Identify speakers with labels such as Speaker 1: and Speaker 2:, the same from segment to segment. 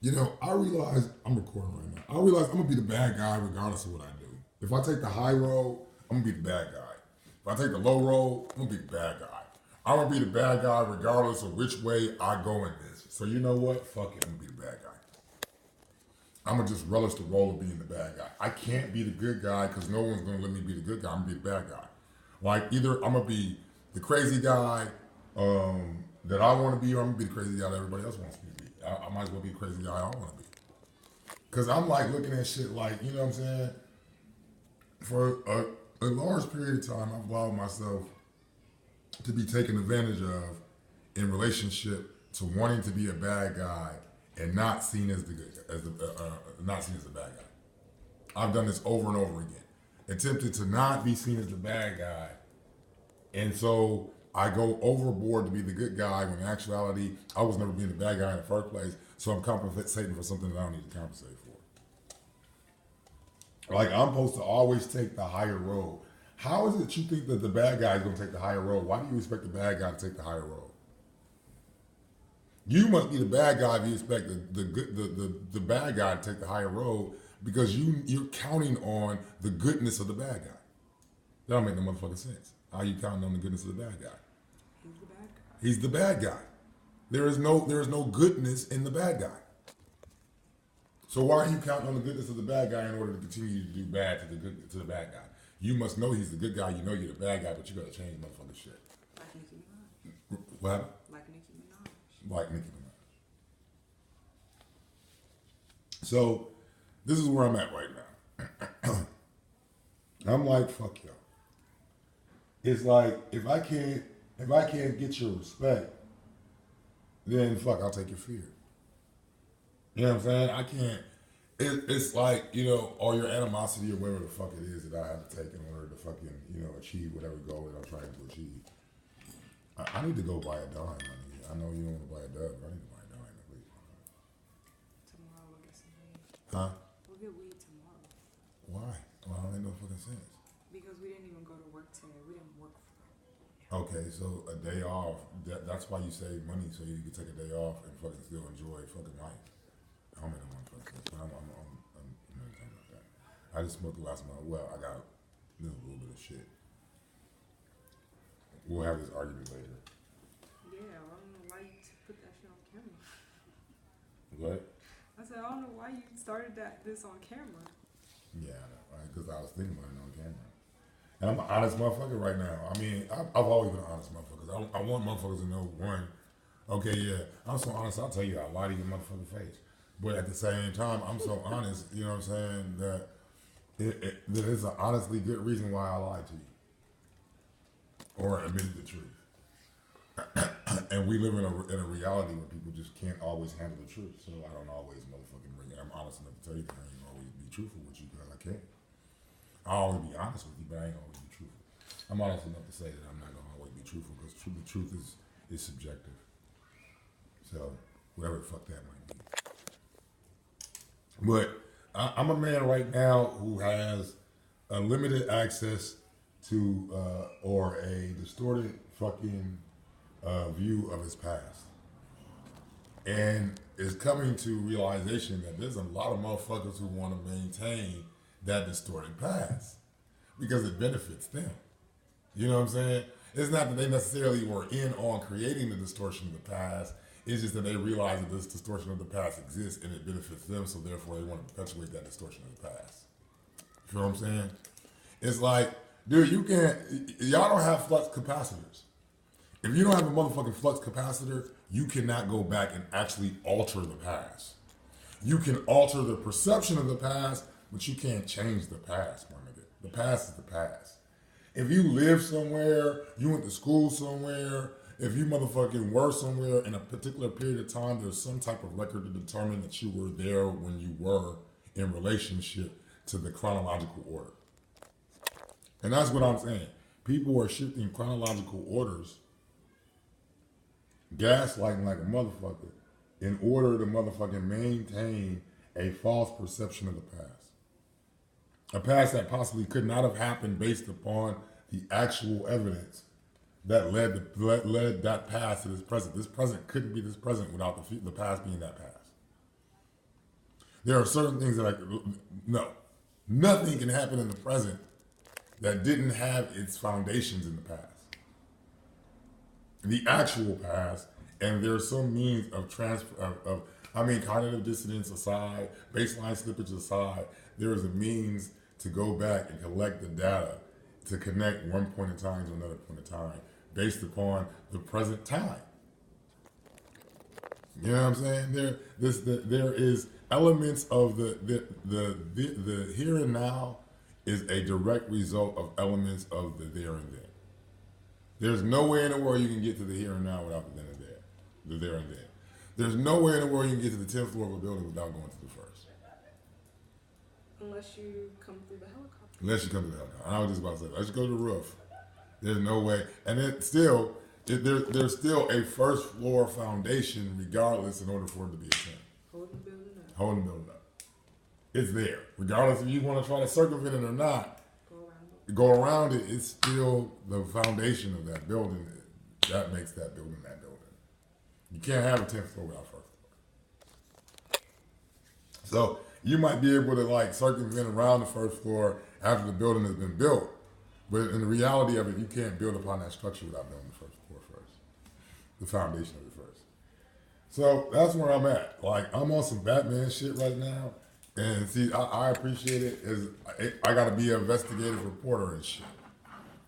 Speaker 1: You know, I realize I'm recording right now. I realize I'm gonna be the bad guy regardless of what I do. If I take the high road, I'm gonna be the bad guy. If I take the low road, I'm gonna be the bad guy. I'm gonna be the bad guy regardless of which way I go in this. So you know what? Fuck it, I'm gonna be the bad guy. I'm gonna just relish the role of being the bad guy. I can't be the good guy because no one's gonna let me be the good guy. I'm gonna be the bad guy. Like either I'm gonna be the crazy guy that I want to be, or I'm gonna be the crazy guy that everybody else wants me to be. I might as well be the crazy guy I want to be. Cause I'm like looking at shit like, you know what I'm saying? For a large period of time, I've allowed myself to be taken advantage of in relationship to wanting to be a bad guy and not seen as the good, as the not seen as the bad guy. I've done this over and over again, attempted to not be seen as the bad guy, and so I go overboard to be the good guy when in actuality I was never being the bad guy in the first place. So I'm compensating for something that I don't need to compensate for. Like I'm supposed to always take the higher road. How is it that you think that the bad guy is going to take the higher road? Why do you expect the bad guy to take the higher road? You must be the bad guy if you expect the bad guy to take the higher road because you're counting on the goodness of the bad guy. That don't make no motherfucking sense. How are you counting on the goodness of the bad guy?
Speaker 2: He's the bad guy.
Speaker 1: He's the bad guy. There is no goodness in the bad guy. So why are you counting on the goodness of the bad guy in order to continue to do bad to the bad guy? You must know he's the good guy. You know you're the bad guy, but you gotta change motherfucking shit.
Speaker 2: Like Nicki Minaj.
Speaker 1: What happened?
Speaker 2: Like Nicki Minaj.
Speaker 1: Like Nicki Minaj. So this is where I'm at right now. I'm like, fuck y'all. It's like if I can't get your respect, then fuck, I'll take your fear. You know what I'm saying? I can't. It's like, you know, all your animosity or whatever the fuck it is that I have to take in order to fucking, you know, achieve whatever goal that I'm trying to achieve. I need to go buy a dime, honey. I know you don't want to buy a dub, but I need to buy a dime at least.
Speaker 2: Tomorrow we'll get some weed.
Speaker 1: Huh?
Speaker 2: We'll get weed tomorrow.
Speaker 1: Why? Well, I don't make no fucking sense.
Speaker 2: Because we didn't even go to work today. We didn't work for
Speaker 1: Okay, so a day off, that's why you save money so you can take a day off and fucking still enjoy fucking life. I don't make no motherfucking sense, but I'm you know, talking about that. I just smoked the last month. Well, I got a little bit of shit. We'll have this argument later.
Speaker 2: Yeah, I don't know why you put that shit on camera.
Speaker 1: What?
Speaker 2: I said, I don't know why you started this on camera.
Speaker 1: Yeah, I know, right? Because I was thinking about it on camera. And I'm an honest motherfucker right now. I mean, I've always been an honest motherfucker. I want motherfuckers to know, one, okay, yeah, I'm so honest, I'll tell you, I lie to your motherfucking face. But at the same time, I'm so honest, you know what I'm saying, that that is an honestly good reason why I lied to you. Or admitted the truth. And we live in a reality where people just can't always handle the truth. So I don't always motherfucking bring it. I'm honest enough to tell you that I ain't always be truthful with you because I can't. I'll always be honest with you, but I ain't always be truthful. I'm honest enough to say that I'm not gonna always be truthful because the truth is subjective. So whatever the fuck that might be. But I'm a man right now who has unlimited access to or a distorted fucking view of his past, and is coming to realization that there's a lot of motherfuckers who want to maintain that distorted past because it benefits them. You know what I'm saying? It's not that they necessarily were in on creating the distortion of the past. It's just that they realize that this distortion of the past exists and it benefits them, so therefore they want to perpetuate that distortion of the past. You feel what I'm saying? It's like, dude, y'all don't have flux capacitors. If you don't have a motherfucking flux capacitor, you cannot go back and actually alter the past. You can alter the perception of the past, but you can't change the past, my nigga. The past is the past. If you live somewhere, you went to school somewhere, if you motherfucking were somewhere in a particular period of time, there's some type of record to determine that you were there when you were in relationship to the chronological order. And that's what I'm saying. People are shifting chronological orders, gaslighting like a motherfucker, in order to motherfucking maintain a false perception of the past. A past that possibly could not have happened based upon the actual evidence that led that past to this present. This present couldn't be this present without the past being that past. There are certain things that no, nothing can happen in the present that didn't have its foundations in the past. The actual past, and there's some means of transfer cognitive dissonance aside, baseline slippage aside, there is a means to go back and collect the data to connect one point in time to another point in time based upon the present time. You know what I'm saying? There is elements of the here and now is a direct result of elements of the there and then. There's nowhere in the world you can get to the here and now without the then and there, the there and then. There's nowhere in the world you can get to the 10th floor of a building without going to the first.
Speaker 2: Unless you come through the helicopter.
Speaker 1: Unless you come to the helicopter. I was just about to say, let's go to the roof. There's no way. And there's still a first floor foundation regardless in order for it to be a 10.
Speaker 2: Holding the building up.
Speaker 1: Holding the building up. It's there. Regardless if you want to try to circumvent it or not, go around it, it's still the foundation of that building that makes that building that building. You can't have a 10th floor without first floor. So you might be able to like circumvent around the first floor after the building has been built. But in the reality of it, you can't build upon that structure without building the first floor first. The foundation of it first. So that's where I'm at. Like, I'm on some Batman shit right now. And see, I appreciate it. I got to be an investigative reporter and shit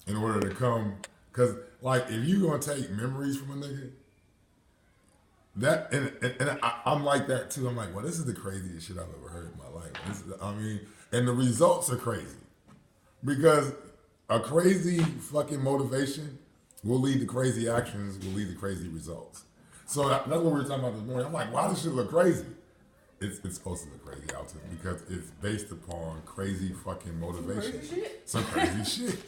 Speaker 1: in order to come. Because, like, if you going to take memories from a nigga, I'm like that too. I'm like, well, this is the craziest shit I've ever heard in my life. And the results are crazy. Because a crazy fucking motivation will lead to crazy actions, will lead to crazy results. So that's what we were talking about this morning. I'm like, why does shit look crazy? It's supposed to look crazy out to me because it's based upon crazy fucking motivation. Some crazy shit.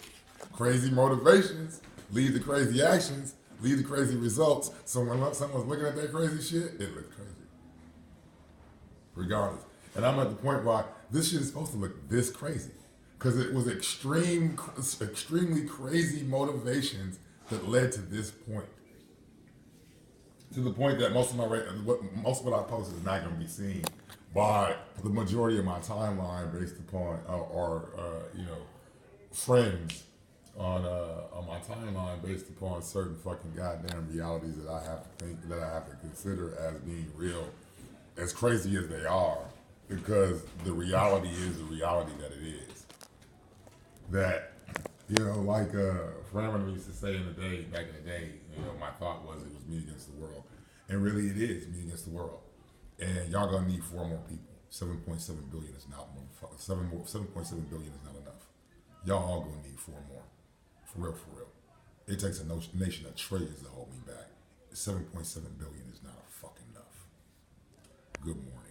Speaker 1: Crazy motivations lead to crazy actions, lead to crazy results. So when someone's looking at that crazy shit, it looks crazy. Regardless. And I'm at the point where this shit is supposed to look this crazy. Because it was extremely crazy motivations that led to this point. To the point that most of what I post is not going to be seen by the majority of my timeline based upon friends on my timeline based upon certain fucking goddamn realities that I have to consider as being real, as crazy as they are, because the reality is the reality that it is. That, like Framman used to say back in the day, my thought was it was me against the world. And really it is me against the world. And y'all gonna need 4 more people. 7.7 billion is not 7.7 billion is not enough. Y'all all gonna need 4 more. For real. It takes a nation of trillions to hold me back. 7.7 billion is not fucking enough. Good morning.